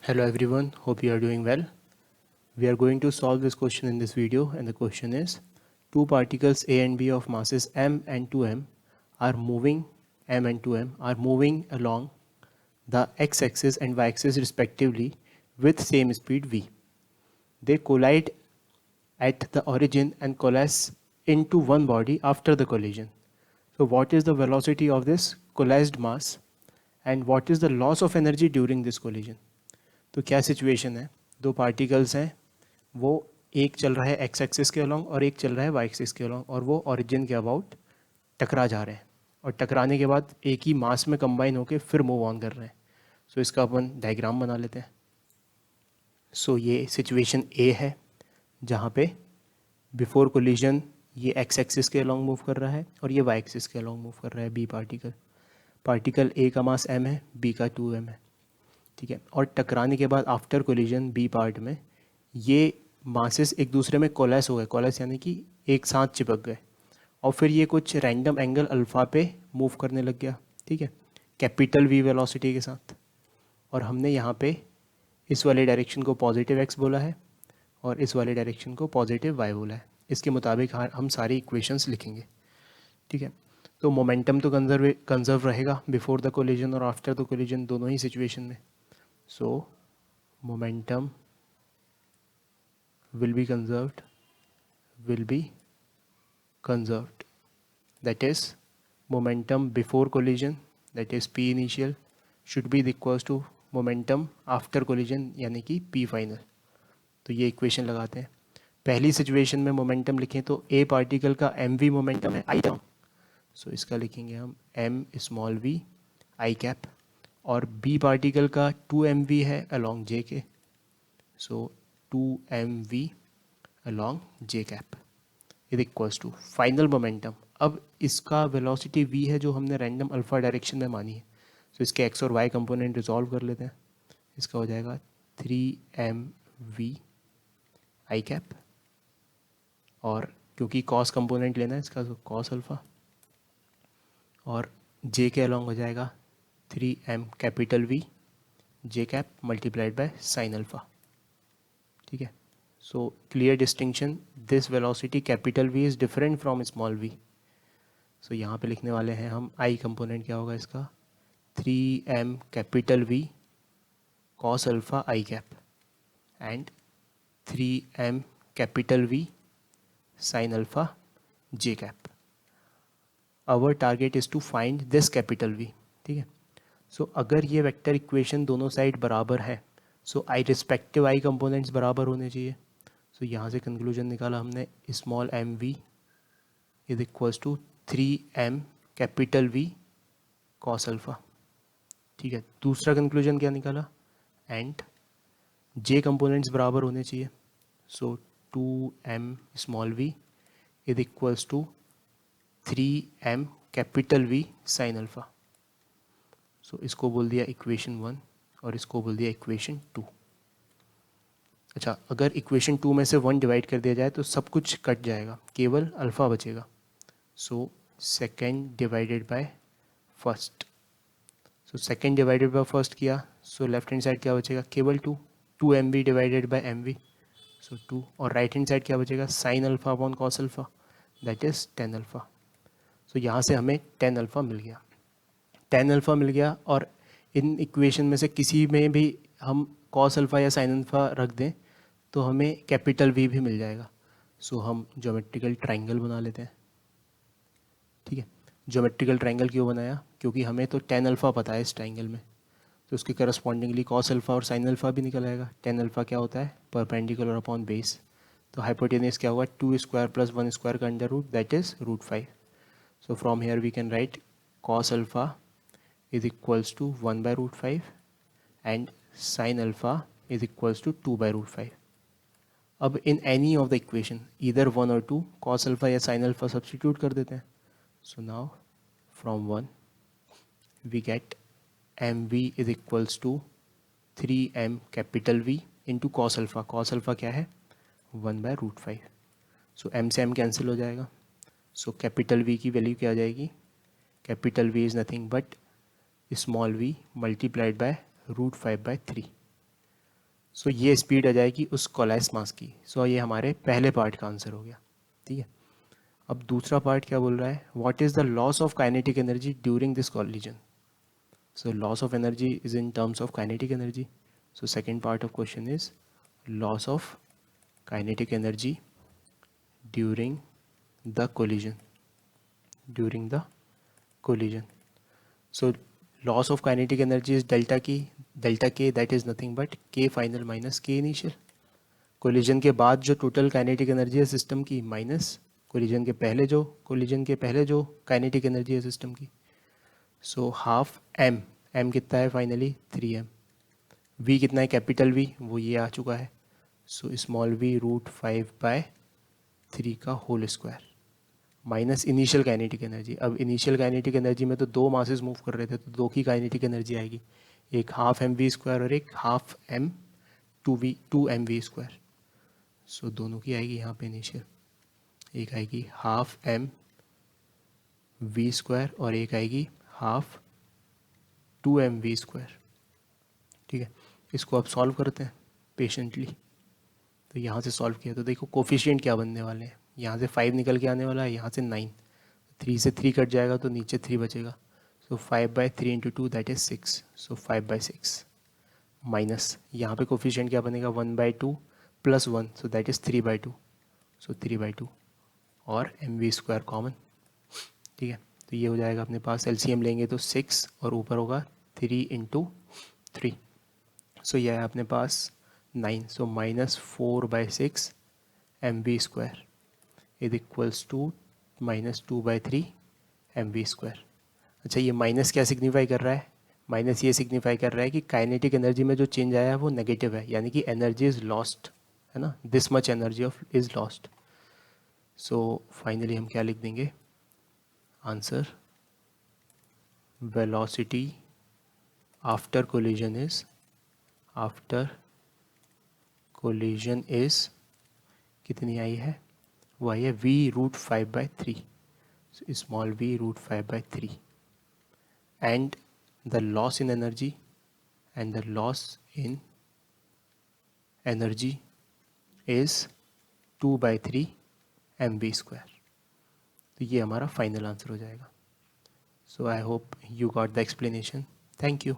Hello everyone, hope you are doing well. We are going to solve this question in this video, and the question is two particles A and B of masses m and 2m are moving along the x-axis and y-axis respectively with same speed v. They collide at the origin and coalesce into one body after the collision. So what is the velocity of this coalesced mass and what is the loss of energy during this collision? तो क्या situation है, दो particles हैं, वो एक चल रहा है एक्स एक्सिस के अलॉन्ग और एक चल रहा है वाई एक्सिस के अलॉन्ग, और वो ओरिजिन के अबाउट टकरा जा रहे हैं और टकराने के बाद एक ही मास में कंबाइन होकर फिर मूव ऑन कर रहे हैं. सो इसका अपन डायग्राम बना लेते हैं. सो ये सिचुएशन ए है जहाँ पे बिफोर कोलिजन ये एक्स एक्सिस के अलॉन्ग मूव कर रहा है और ये वाई एक्सिस के अलॉन्ग मूव कर रहा है बी पार्टिकल ए का मास m है, बी का 2m है. ठीक है. और टकराने के बाद आफ्टर कोलिजन बी पार्ट में ये मासेस एक दूसरे में कोलेस हो गए, कोलेस यानी कि एक साथ चिपक गए, और फिर ये कुछ रैंडम एंगल अल्फ़ा पे मूव करने लग गया. ठीक है, कैपिटल वी वेलोसिटी के साथ. और हमने यहाँ पे इस वाले डायरेक्शन को पॉजिटिव एक्स बोला है और इस वाले डायरेक्शन को पॉजिटिव वाई बोला है. इसके मुताबिक हम सारी इक्वेशंस लिखेंगे. ठीक है. तो मोमेंटम तो कंजर्व रहेगा बिफोर द कोलिजन और आफ्टर द कोलिजन दोनों ही सिचुएशन में. So momentum will be conserved. That is momentum before collision, that is P initial, should be equals to momentum after collision यानी कि P final. तो ये equation लगाते हैं. पहली सिचुएशन में मोमेंटम लिखें तो A पार्टिकल का mv मोमेंटम है I टर्म, सो इसका लिखेंगे हम m small v I cap, और बी पार्टिकल का 2mv है along J K, so 2mv along J cap is equals to final momentum. अब इसका वेलोसिटी v है जो हमने रैंडम अल्फा डायरेक्शन में मानी है, सो इसके x और y कंपोनेंट रिजॉल्व कर लेते हैं. इसका हो जाएगा 3mv आई कैप, और क्योंकि कॉस कंपोनेंट लेना है इसका तो कॉस अल्फ़ा, और जे के अलॉन्ग हो जाएगा 3m capital V J cap multiplied by sine alpha. ठीक है. So clear distinction, this velocity capital V is different from small v. सो यहाँ पे लिखने वाले हैं हम I कंपोनेंट क्या होगा इसका 3m capital V cos alpha I cap and 3m capital V sine alpha J cap. Our target is to find this capital V. ठीक है. सो अगर ये वेक्टर इक्वेशन दोनों साइड बराबर है, सो आई रिस्पेक्टिव आई कंपोनेंट्स बराबर होने चाहिए. सो यहाँ से कंक्लूजन निकाला हमने small M V is equals to 3m capital V cos alpha. ठीक है. दूसरा कंक्लूजन क्या निकाला, एंड जे कंपोनेंट्स बराबर होने चाहिए, so 2m small v is equals to 3m capital V sine alpha. So इसको बोल दिया इक्वेशन 1 और इसको बोल दिया इक्वेशन 2. अच्छा, अगर इक्वेशन 2 में से 1 डिवाइड कर दिया जाए तो सब कुछ कट जाएगा, केवल अल्फ़ा बचेगा. So second divided by first, so second divided by first किया, सो लेफ्ट हैंड साइड क्या बचेगा, केवल 2 mv divided by mv, so 2, और राइट हैंड साइड क्या बचेगा, sine alpha upon cos alpha, that is tan alpha. So यहाँ से हमें टेन अल्फ़ा मिल गया. और इन इक्वेशन में से किसी में भी हम कॉस अल्फ़ा या साइन अल्फ़ा रख दें तो हमें कैपिटल V भी मिल जाएगा. सो हम ज्योमेट्रिकल ट्रायंगल बना लेते हैं. ठीक है. ज्योमेट्रिकल ट्रायंगल क्यों बनाया, क्योंकि हमें तो टेन अल्फ़ा पता है इस ट्रायंगल में, तो उसके करस्पॉन्डिंगली कॉस अल्फ़ा और साइन अल्फ़ा भी निकल आएगा. टेन अल्फ़ा क्या होता है, परपेंडिकुलर अपॉन बेस, तो हाइपोटेन्यूस क्या होगा 2 स्क्वायर प्लस 1 स्क्वायर का under root, that is √5. So from here we can write cos alpha is equals to 1 by √5 and sin alpha is equals to 2 by √5. अब in any of the equation either 1 or 2 cos alpha या sin alpha substitute कर देते हैं. So now from 1 we get mv is equals to 3m capital V into cos alpha. cos alpha क्या है 1 by √5. So m से m cancel हो जाएगा. So capital V की वैल्यू क्या आ जाएगी, capital V is nothing but small v multiplied by √5/3. सो ये speed आ जाएगी उस कोलेस मास की। सो ये हमारे पहले पार्ट का आंसर हो गया। ठीक है, अब दूसरा पार्ट क्या बोल रहा है, what is the loss of kinetic energy during this collision. So loss of energy is in terms of kinetic energy. So second part of question is loss of kinetic energy during the collision, during the collision. So loss of kinetic energy is delta के that is nothing but के final minus के initial. Collision के बाद जो total kinetic energy है system की minus collision के पहले जो काइनेटिक एनर्जी है सिस्टम की। सो हाफ एम, एम कितना है फाइनली 3m, वी कितना है कैपिटल वी, वो ये आ चुका है। सो स्मॉल वी √5/3 का whole square minus initial kinetic energy. अब इनिशियल काइनेटिक एनर्जी में तो दो मासेस मूव कर रहे थे तो दो की काइनेटिक एनर्जी आएगी, एक हाफ mv² और एक हाफ m 2mv²। सो दोनों की आएगी यहाँ पे इनिशियल, एक आएगी हाफ mv² और एक आएगी हाफ 2mv²। ठीक है, इसको अब सॉल्व करते हैं पेशेंटली। तो यहाँ से सॉल्व किया तो देखो कोफिशिएंट क्या बनने वाले हैं, यहाँ से 5 निकल के आने वाला है, यहाँ से 9, 3 से 3 कट जाएगा तो नीचे 3 बचेगा। सो 5/3 into 2 that is 6, so 5/6 minus यहाँ पे कोफिशिएंट क्या बनेगा 1/2 प्लस 1, सो दैट इज 3/2, सो 3/2 और mv² कॉमन। ठीक है, तो ये हो जाएगा अपने पास, एलसीएम लेंगे तो 6 और ऊपर होगा 3 इंटू 3, सो यह है अपने पास 9, so -4/6 mv² is equals to -2/3 mv²। अच्छा, ये माइनस क्या सिग्निफाई कर रहा है, माइनस ये सिग्निफाई कर रहा है कि काइनेटिक एनर्जी में जो चेंज आया है वो नेगेटिव है, यानी कि एनर्जी इज़ लॉस्ट, है ना, this much energy of is lost. So finally हम क्या लिख देंगे answer, velocity after collision is कितनी आई है, वो आई है v√5/3, small v√5/3 and the loss in energy is 2/3 mv²। तो ये हमारा फाइनल आंसर हो जाएगा। So I hope you got the explanation, thank you.